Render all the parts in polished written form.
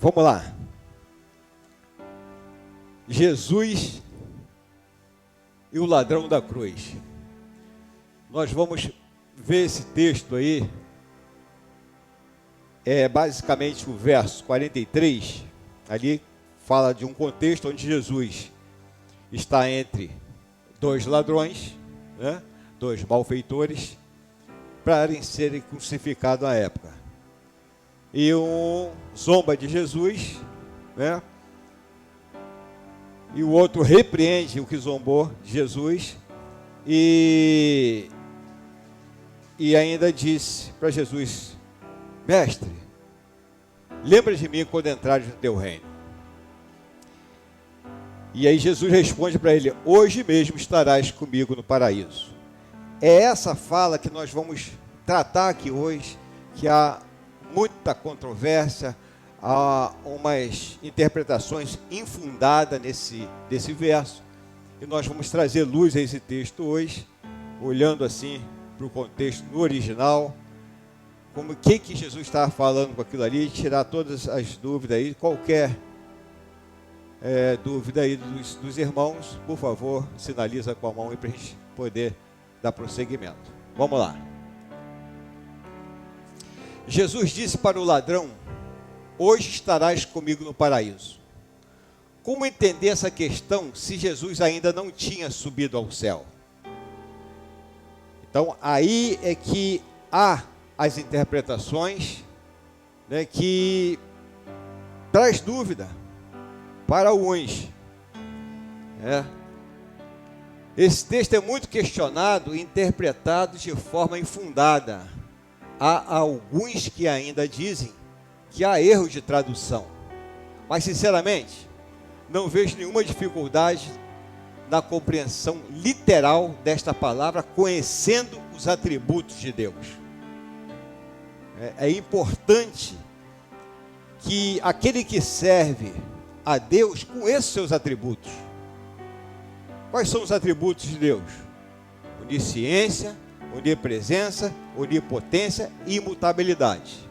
Vamos lá. Jesus e o ladrão da cruz. Nós vamos ver esse texto aí. É basicamente o verso 43. Ali fala de um contexto onde Jesus está entre dois ladrões, né? Dois malfeitores, para serem crucificados na época. E um zomba de Jesus, né? E o outro repreende o que zombou de Jesus e ainda disse para Jesus: Mestre, lembra de mim quando entrares no teu reino. E aí Jesus responde para ele: hoje mesmo estarás comigo no paraíso. É essa fala que nós vamos tratar aqui hoje, que há muita controvérsia, há umas interpretações infundadas desse verso, e nós vamos trazer luz a esse texto hoje, olhando assim para o contexto no original, como o que Jesus estava falando com aquilo ali, tirar todas as dúvidas aí, qualquer dúvida aí dos irmãos, por favor, sinaliza com a mão aí para a gente poder dar prosseguimento. Vamos lá. Jesus disse para o ladrão: hoje estarás comigo no paraíso. Como entender essa questão se Jesus ainda não tinha subido ao céu? Então, aí é que há as interpretações, né, que traz dúvida para uns. Esse texto é muito questionado e interpretado de forma infundada. Há alguns que ainda dizem que há erro de tradução, mas sinceramente não vejo nenhuma dificuldade na compreensão literal desta palavra, conhecendo os atributos de Deus. É importante que aquele que serve a Deus conheça seus atributos. Quais são os atributos de Deus? Onisciência, onipresença, onipotência e imutabilidade.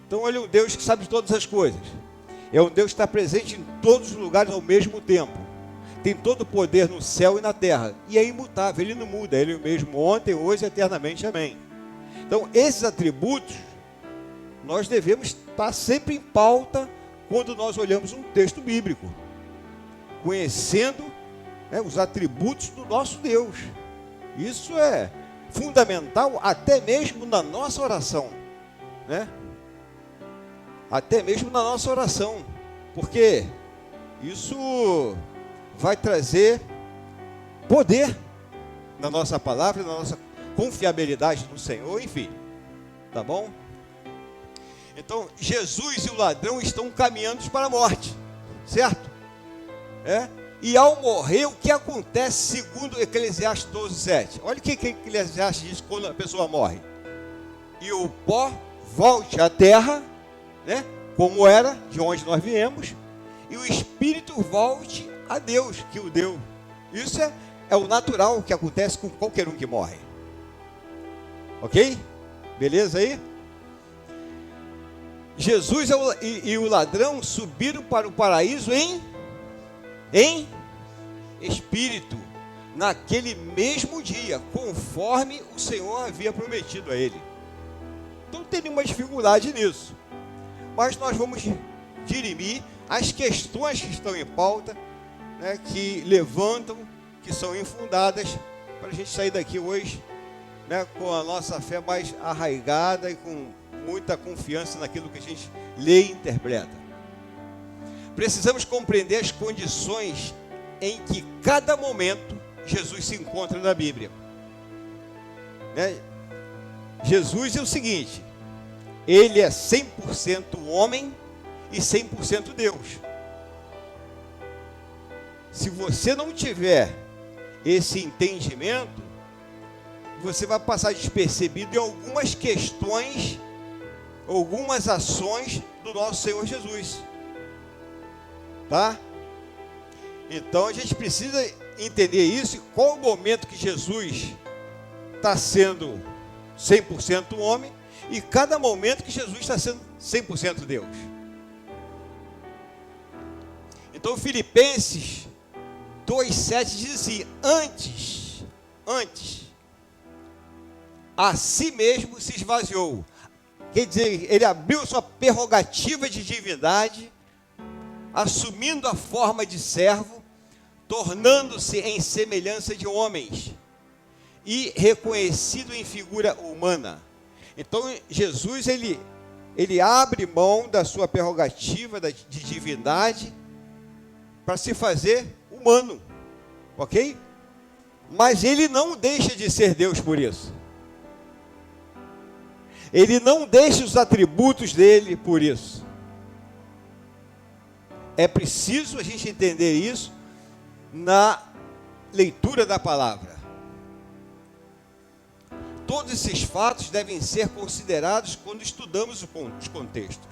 Então ele é um Deus que sabe de todas as coisas. É um Deus que está presente em todos os lugares ao mesmo tempo. Tem todo o poder no céu e na terra. E é imutável, ele não muda. Ele é o mesmo ontem, hoje e eternamente. Amém. Então esses atributos nós devemos estar sempre em pauta quando nós olhamos um texto bíblico, conhecendo, né, os atributos do nosso Deus. Isso é fundamental até mesmo na nossa oração, né? Até mesmo na nossa oração, porque isso vai trazer poder na nossa palavra, na nossa confiabilidade no Senhor, enfim, tá bom? Então, Jesus e o ladrão estão caminhando para a morte, certo? E ao morrer, o que acontece segundo Eclesiastes 12:7? Olha o que Eclesiastes diz quando a pessoa morre. E o pó volte à terra, né, como era, de onde nós viemos, e o espírito volte a Deus, que o deu. Isso é o natural que acontece com qualquer um que morre. Ok? Beleza aí? Jesus e o ladrão subiram para o paraíso em espírito, naquele mesmo dia, conforme o Senhor havia prometido a ele. Então não tem nenhuma dificuldade nisso, mas nós vamos dirimir as questões que estão em pauta, né, que levantam, que são infundadas, para a gente sair daqui hoje, né, com a nossa fé mais arraigada e com muita confiança naquilo que a gente lê e interpreta. Precisamos compreender as condições em que cada momento Jesus se encontra na Bíblia, né? Jesus é o seguinte: ele é 100% homem e 100% Deus. Se você não tiver esse entendimento, você vai passar despercebido em algumas questões, algumas ações do nosso Senhor Jesus, tá? Então a gente precisa entender isso, e qual o momento que Jesus está sendo 100% homem, e cada momento que Jesus está sendo 100% Deus. Então, Filipenses 2,7 diz assim: antes, a si mesmo se esvaziou. Quer dizer, ele abriu sua prerrogativa de divindade, assumindo a forma de servo, tornando-se em semelhança de homens e reconhecido em figura humana. Então, Jesus, ele abre mão da sua prerrogativa de divindade para se fazer humano, ok? Mas ele não deixa de ser Deus por isso. Ele não deixa os atributos dele por isso. É preciso a gente entender isso na leitura da palavra. Todos esses fatos devem ser considerados quando estudamos os contextos.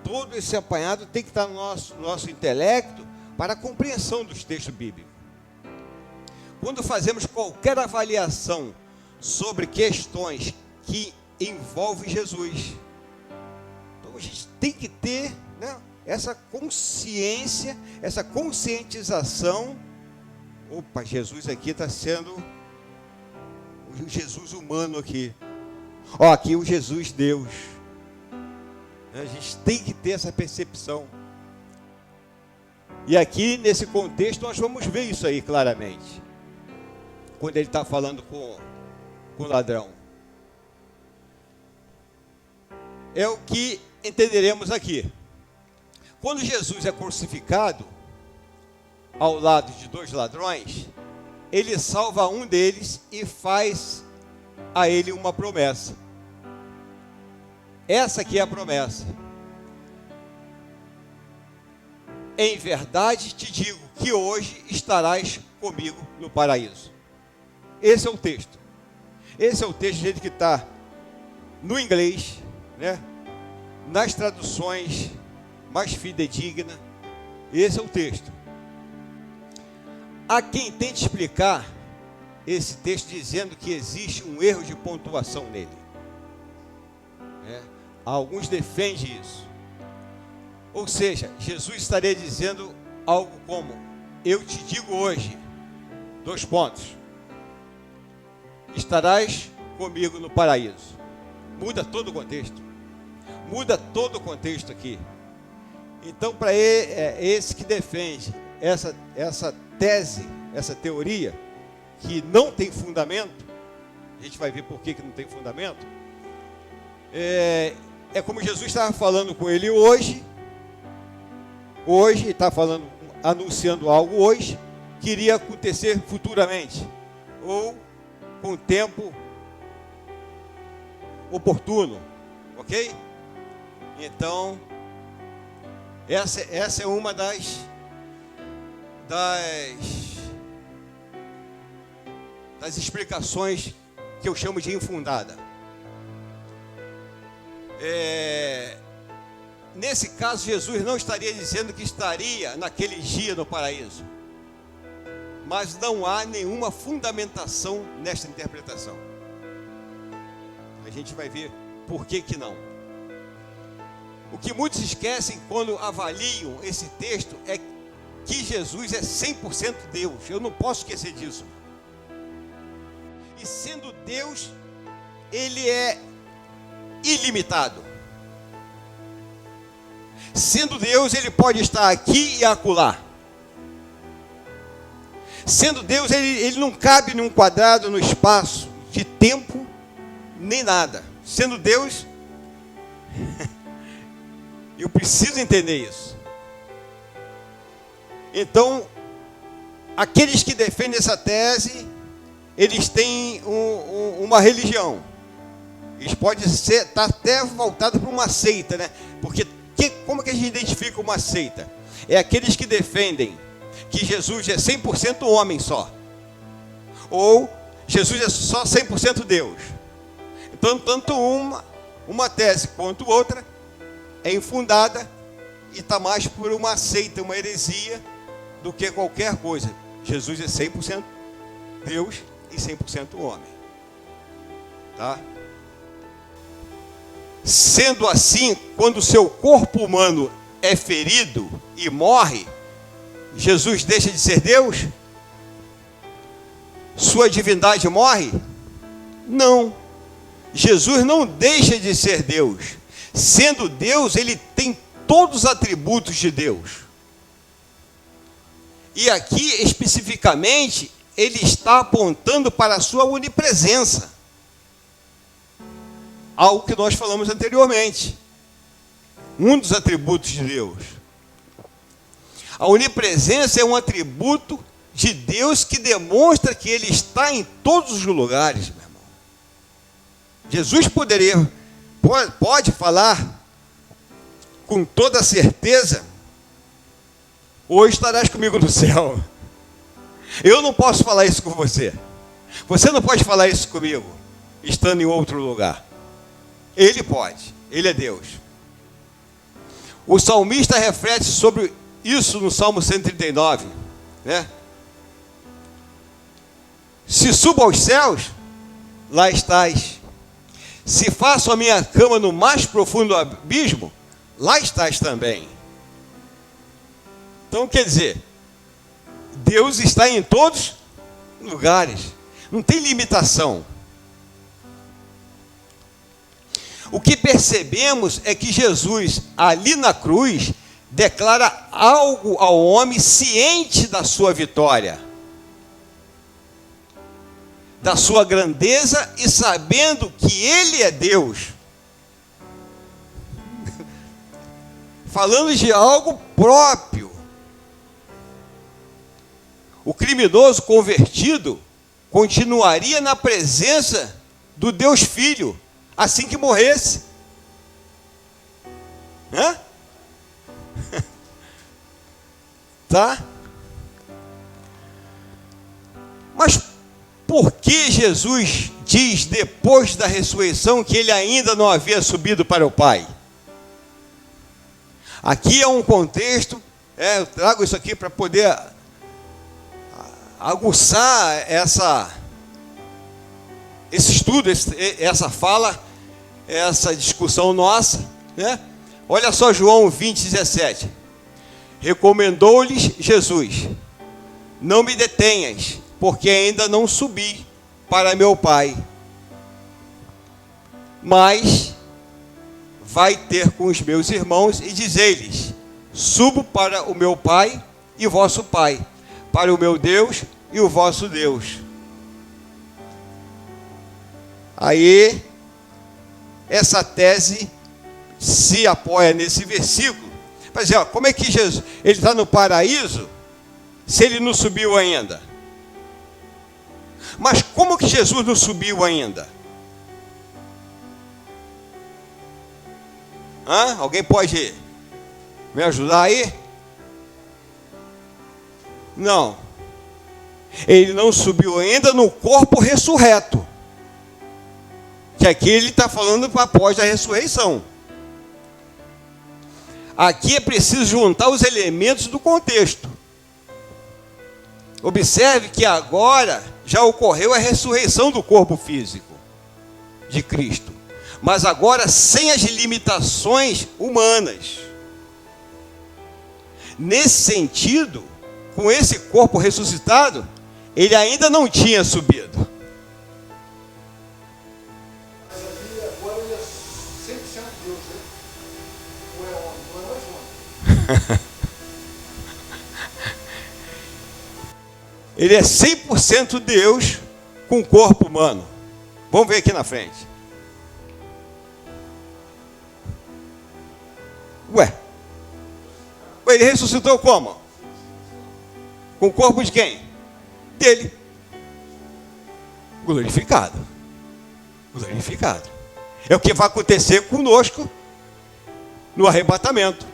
Todo esse apanhado tem que estar no nosso intelecto para a compreensão dos textos bíblicos. Quando fazemos qualquer avaliação sobre questões que envolvem Jesus, então a gente tem que ter, né, essa consciência, essa conscientização. Opa, Jesus aqui está sendo o Jesus humano aqui. Ó, aqui o Jesus Deus. A gente tem que ter essa percepção. E aqui, nesse contexto, nós vamos ver isso aí claramente. Quando ele está falando com o ladrão. É o que entenderemos aqui. Quando Jesus é crucificado, ao lado de dois ladrões, ele salva um deles e faz a ele uma promessa. Essa aqui é a promessa. Em verdade te digo que hoje estarás comigo no paraíso. Esse é o texto. Esse é o texto do jeito que está no inglês, né? Nas traduções mais fidedignas. Esse é o texto. Há quem tente explicar esse texto dizendo que existe um erro de pontuação nele. Alguns defendem isso. Ou seja, Jesus estaria dizendo algo como: eu te digo hoje, : estarás comigo no paraíso. Muda todo o contexto. Muda todo o contexto aqui. Então, para esse que defende essa tese, essa teoria, que não tem fundamento, a gente vai ver por que não tem fundamento, é como Jesus estava falando com ele hoje, está falando, anunciando algo hoje, que iria acontecer futuramente, ou com tempo oportuno, ok? Então, essa é uma das explicações que eu chamo de infundada. Nesse caso, Jesus não estaria dizendo que estaria naquele dia no paraíso, mas não há nenhuma fundamentação nesta interpretação. A gente vai ver por que não. O que muitos esquecem quando avaliam esse texto é que Jesus é 100% Deus. Eu não posso esquecer disso. E sendo Deus, ele é ilimitado. Sendo Deus, ele pode estar aqui e acolá. Sendo Deus, ele não cabe num quadrado, no espaço de tempo, nem nada. Sendo Deus, eu preciso entender isso. Então, aqueles que defendem essa tese, eles têm uma religião. Eles podem estar até voltados para uma seita, né? Porque como que a gente identifica uma seita? É aqueles que defendem que Jesus é 100% homem só, ou Jesus é só 100% Deus. Então, tanto uma tese quanto outra é infundada e está mais por uma seita, uma heresia, do que qualquer coisa. Jesus é 100% Deus e 100% homem. Tá? Sendo assim, quando o seu corpo humano é ferido e morre, Jesus deixa de ser Deus? Sua divindade morre? Não. Jesus não deixa de ser Deus. Sendo Deus, ele tem todos os atributos de Deus. E aqui, especificamente, ele está apontando para a sua onipresença. Algo que nós falamos anteriormente. Um dos atributos de Deus. A onipresença é um atributo de Deus que demonstra que ele está em todos os lugares, meu irmão. Jesus pode falar com toda certeza: hoje estarás comigo no céu. Eu não posso falar isso com você. Você não pode falar isso comigo, estando em outro lugar. Ele pode, ele é Deus. O salmista reflete sobre isso no Salmo 139, né? Se subo aos céus, lá estás. Se faço a minha cama no mais profundo abismo, lá estás também. Então, quer dizer, Deus está em todos os lugares. Não tem limitação. O que percebemos é que Jesus, ali na cruz, declara algo ao homem ciente da sua vitória, da sua grandeza, e sabendo que ele é Deus. Falando de algo próprio. O criminoso convertido continuaria na presença do Deus Filho assim que morresse. Hã? Tá? Mas por que Jesus diz depois da ressurreição que ele ainda não havia subido para o Pai? Aqui é um contexto, eu trago isso aqui para poder aguçar esse estudo, essa fala, essa discussão nossa, né? Olha só João 20:17. Recomendou-lhes Jesus: não me detenhas, porque ainda não subi para meu Pai, mas vai ter com os meus irmãos e dizei-lhes: subo para o meu Pai e vosso Pai, para o meu Deus e o vosso Deus. Aí, essa tese se apoia nesse versículo. Mas como é que Jesus, ele está no paraíso, se ele não subiu ainda? Mas como que Jesus não subiu ainda? Alguém pode me ajudar aí? Não. Ele não subiu ainda no corpo ressurreto. Que aqui ele está falando após a ressurreição. Aqui é preciso juntar os elementos do contexto. Observe que agora já ocorreu a ressurreição do corpo físico de Cristo, mas agora sem as limitações humanas. Nesse sentido, com esse corpo ressuscitado, ele ainda não tinha subido. Mas ali agora ele é 100% Deus, né? Ou é homem? Não é mais homem. Ele é 100% Deus com corpo humano. Vamos ver aqui na frente. Ele ressuscitou como? Com o corpo de quem? Dele. Glorificado. Glorificado. É o que vai acontecer conosco no arrebatamento.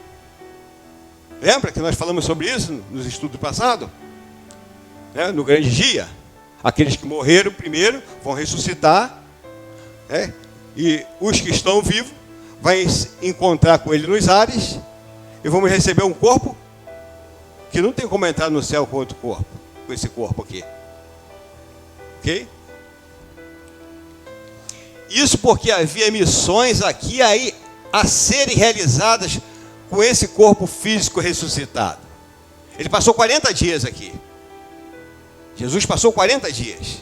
Lembra que nós falamos sobre isso nos estudos passados? No grande dia, aqueles que morreram primeiro vão ressuscitar, e os que estão vivos vão encontrar com ele nos ares e vamos receber um corpo que não tem como entrar no céu com outro corpo, com esse corpo aqui. Ok? Isso porque havia missões aqui aí a serem realizadas com esse corpo físico ressuscitado. Ele passou 40 dias aqui. Jesus passou 40 dias.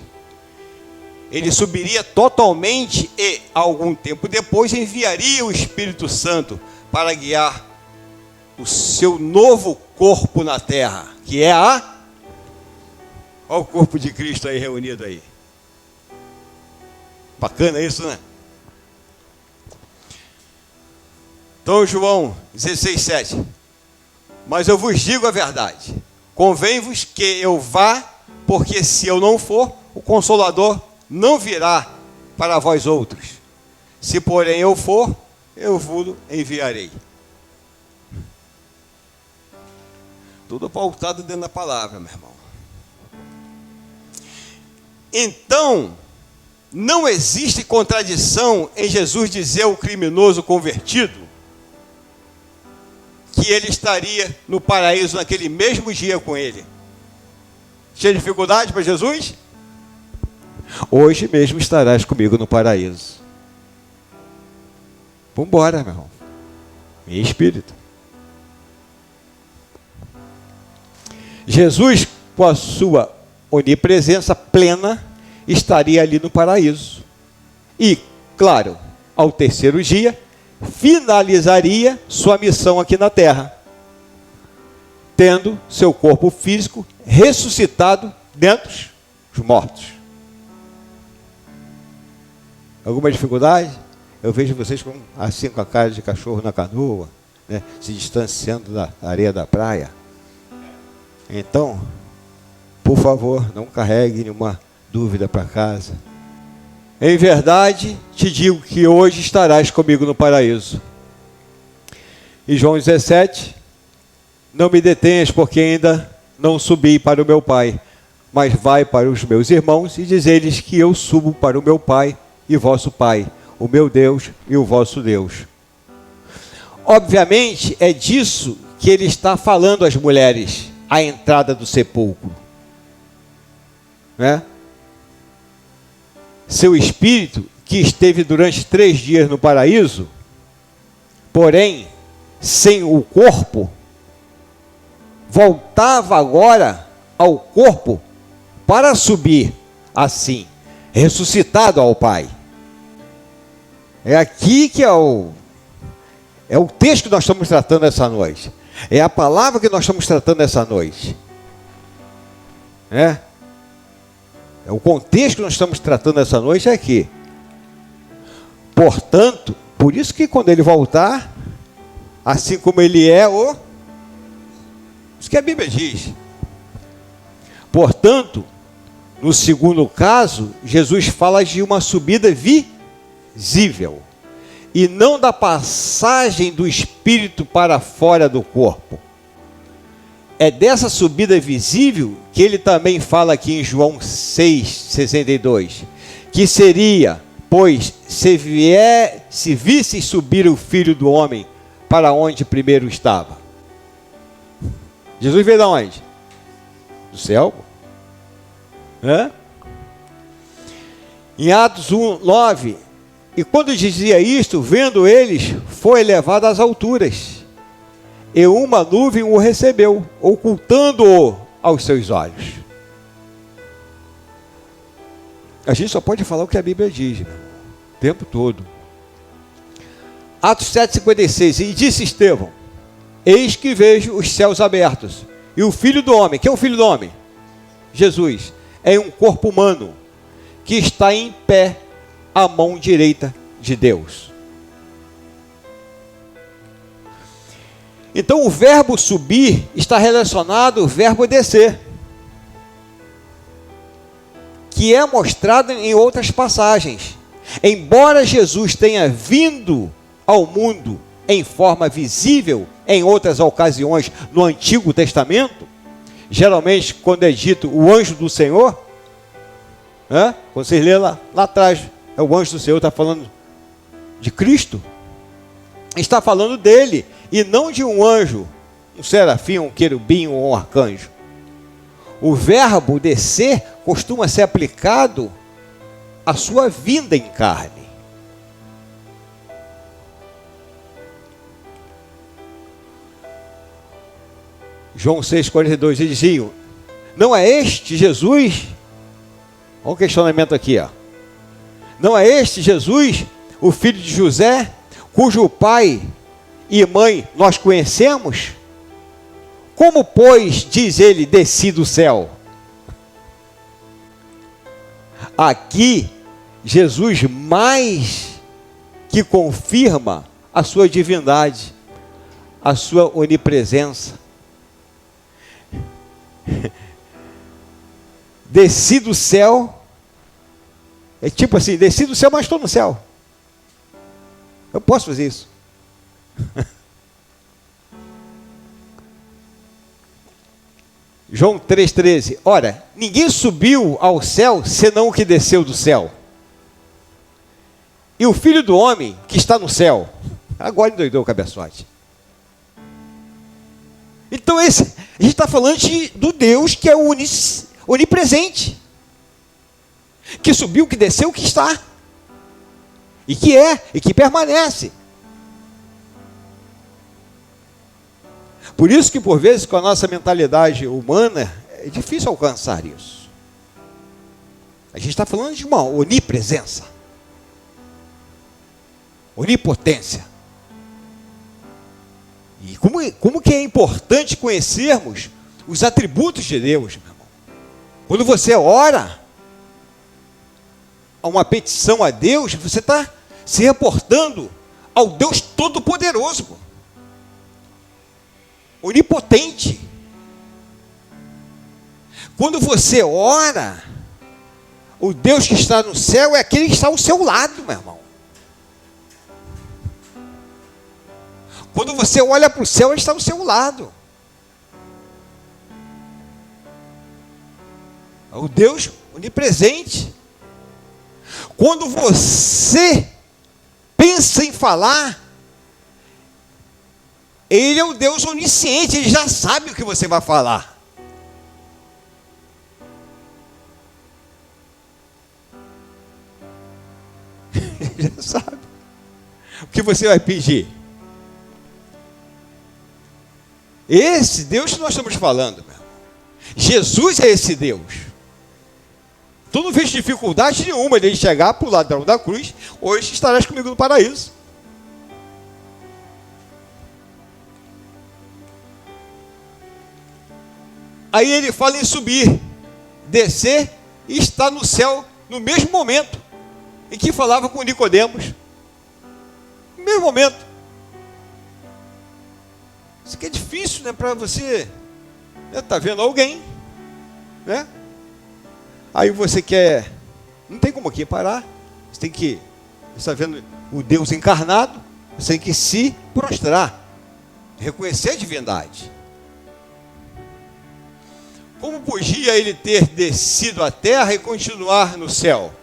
Ele subiria totalmente e, algum tempo depois, enviaria o Espírito Santo para guiar o seu novo corpo na terra, que é olha o corpo de Cristo aí reunido aí. Bacana isso, né? Então, João 16:7. Mas eu vos digo a verdade. Convém-vos que eu vá, porque se eu não for, o Consolador não virá para vós outros. Se, porém, eu for, eu vos enviarei. Tudo pautado dentro da palavra, meu irmão. Então, não existe contradição em Jesus dizer ao criminoso convertido que ele estaria no paraíso naquele mesmo dia com ele. Tinha dificuldade para Jesus? Hoje mesmo estarás comigo no paraíso. Vamos embora, meu irmão. Em espírito. Jesus, com a sua onipresença plena, estaria ali no paraíso. E, claro, ao terceiro dia, finalizaria sua missão aqui na terra, tendo seu corpo físico ressuscitado dentre os mortos. Alguma dificuldade? Eu vejo vocês assim com a cara de cachorro na canoa, né, se distanciando da areia da praia. Então, por favor, não carregue nenhuma dúvida para casa. Em verdade, te digo que hoje estarás comigo no paraíso. E João 17, não me detenhas, porque ainda não subi para o meu Pai, mas vai para os meus irmãos e diz-lhes que eu subo para o meu Pai e vosso Pai, o meu Deus e o vosso Deus. Obviamente, é disso que ele está falando às mulheres, à entrada do sepulcro. Né? Seu espírito, que esteve durante 3 dias no paraíso, porém, sem o corpo, voltava agora ao corpo para subir, assim, ressuscitado ao Pai. É aqui que é o texto que nós estamos tratando essa noite. É a palavra que nós estamos tratando essa noite. É o contexto que nós estamos tratando essa noite é aqui. Portanto, por isso que quando ele voltar, assim como ele é isso que a Bíblia diz. Portanto, no segundo caso, Jesus fala de uma subida visível e não da passagem do espírito para fora do corpo. É dessa subida visível que ele também fala aqui em João 6,62, que seria, pois, se visse subir o Filho do Homem para onde primeiro estava. Jesus veio de onde? Do céu. Em Atos 1:9, e quando dizia isto, vendo eles, foi elevado às alturas, e uma nuvem o recebeu, ocultando-o aos seus olhos. A gente só pode falar o que a Bíblia diz, meu irmão, o tempo todo. Atos 7,56, e disse Estevão, eis que vejo os céus abertos, e o Filho do Homem, quem é o Filho do Homem? Jesus, é um corpo humano, que está em pé, à mão direita de Deus. Então o verbo subir está relacionado ao verbo descer, que é mostrado em outras passagens. Embora Jesus tenha vindo ao mundo em forma visível em outras ocasiões no Antigo Testamento, geralmente quando é dito o anjo do Senhor, quando vocês lêem lá atrás, o anjo do Senhor está falando de Cristo, está falando dele, e não de um anjo, um serafim, um querubim ou um arcanjo. O verbo descer costuma ser aplicado à sua vinda em carne. João 6,42, eles diziam: não é este Jesus? Olha o questionamento aqui, ó. Não é este Jesus, o filho de José, cujo pai e mãe nós conhecemos? Como, pois, diz ele, desci do céu? Aqui, Jesus mais que confirma a sua divindade, a sua onipresença. Desci do céu, é tipo assim, desci do céu, mas estou no céu. Eu posso fazer isso. João 3,13. Ora, ninguém subiu ao céu senão o que desceu do céu. E o Filho do Homem que está no céu. Agora endoidou o cabeçote. Então a gente está falando do Deus que é onipresente. Que subiu, que desceu, que está. E que permanece. Por isso que, por vezes, com a nossa mentalidade humana, é difícil alcançar isso. A gente está falando de uma onipresença. Onipotência. E como que é importante conhecermos os atributos de Deus, meu irmão. Quando você ora a uma petição a Deus, você está se reportando ao Deus Todo-Poderoso, onipotente. Quando você ora, o Deus que está no céu é aquele que está ao seu lado, meu irmão. Quando você olha para o céu, ele está ao seu lado. É o Deus onipresente. Quando você pensa em falar, ele é o Deus onisciente, ele já sabe o que você vai falar. Ele já sabe o que você vai pedir. Esse Deus que nós estamos falando, meu irmão. Jesus é esse Deus. Tu não vês dificuldade nenhuma de ele chegar para o ladrão da cruz: hoje estarás comigo no paraíso. Aí ele fala em subir, descer e estar no céu no mesmo momento em que falava com Nicodemos. No mesmo momento. Isso aqui é difícil, né? Para você, né, tá vendo alguém, né? Aí você quer, não tem como aqui parar. Você tem que, você está vendo o Deus encarnado, você tem que se prostrar, reconhecer a divindade. Como podia ele ter descido à terra e continuar no céu?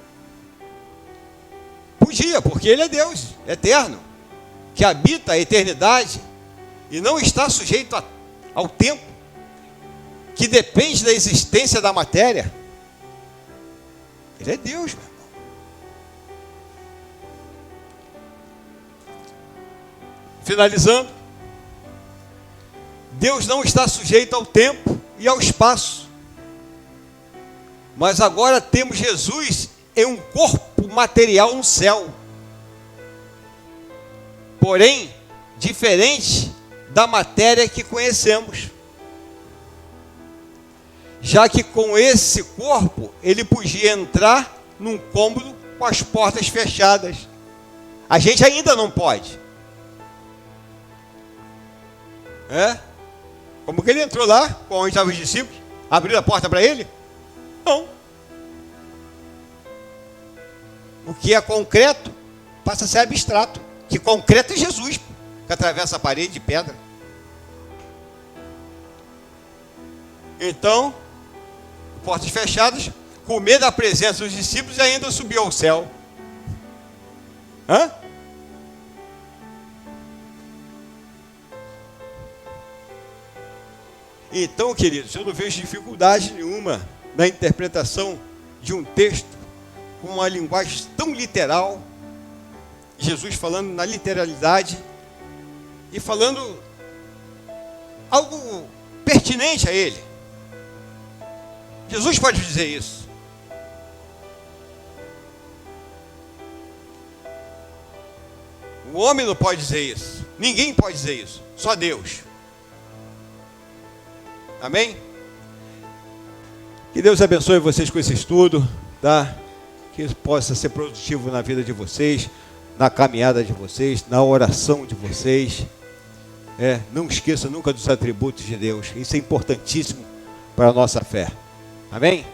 Podia, porque ele é Deus eterno, que habita a eternidade e não está sujeito ao tempo, que depende da existência da matéria. Ele é Deus, meu irmão. Finalizando, Deus não está sujeito ao tempo e ao espaço, mas agora temos Jesus em um corpo material no céu, porém diferente da matéria que conhecemos, já que com esse corpo ele podia entrar num cômodo com as portas fechadas. A gente ainda não pode. Como que ele entrou lá, onde estavam os discípulos? Abriram a porta para ele? Não. O que é concreto passa a ser abstrato. Que concreto é Jesus, que atravessa a parede de pedra. Então, portas fechadas, com medo da presença dos discípulos, e ainda subiu ao céu. Então, queridos, eu não vejo dificuldade nenhuma na interpretação de um texto com uma linguagem tão literal, Jesus falando na literalidade e falando algo pertinente a ele. Jesus pode dizer isso. O homem não pode dizer isso. Ninguém pode dizer isso. Só Deus. Amém? Que Deus abençoe vocês com esse estudo, tá? Que possa ser produtivo na vida de vocês, na caminhada de vocês, na oração de vocês. Não esqueça nunca dos atributos de Deus. Isso é importantíssimo para a nossa fé. Amém?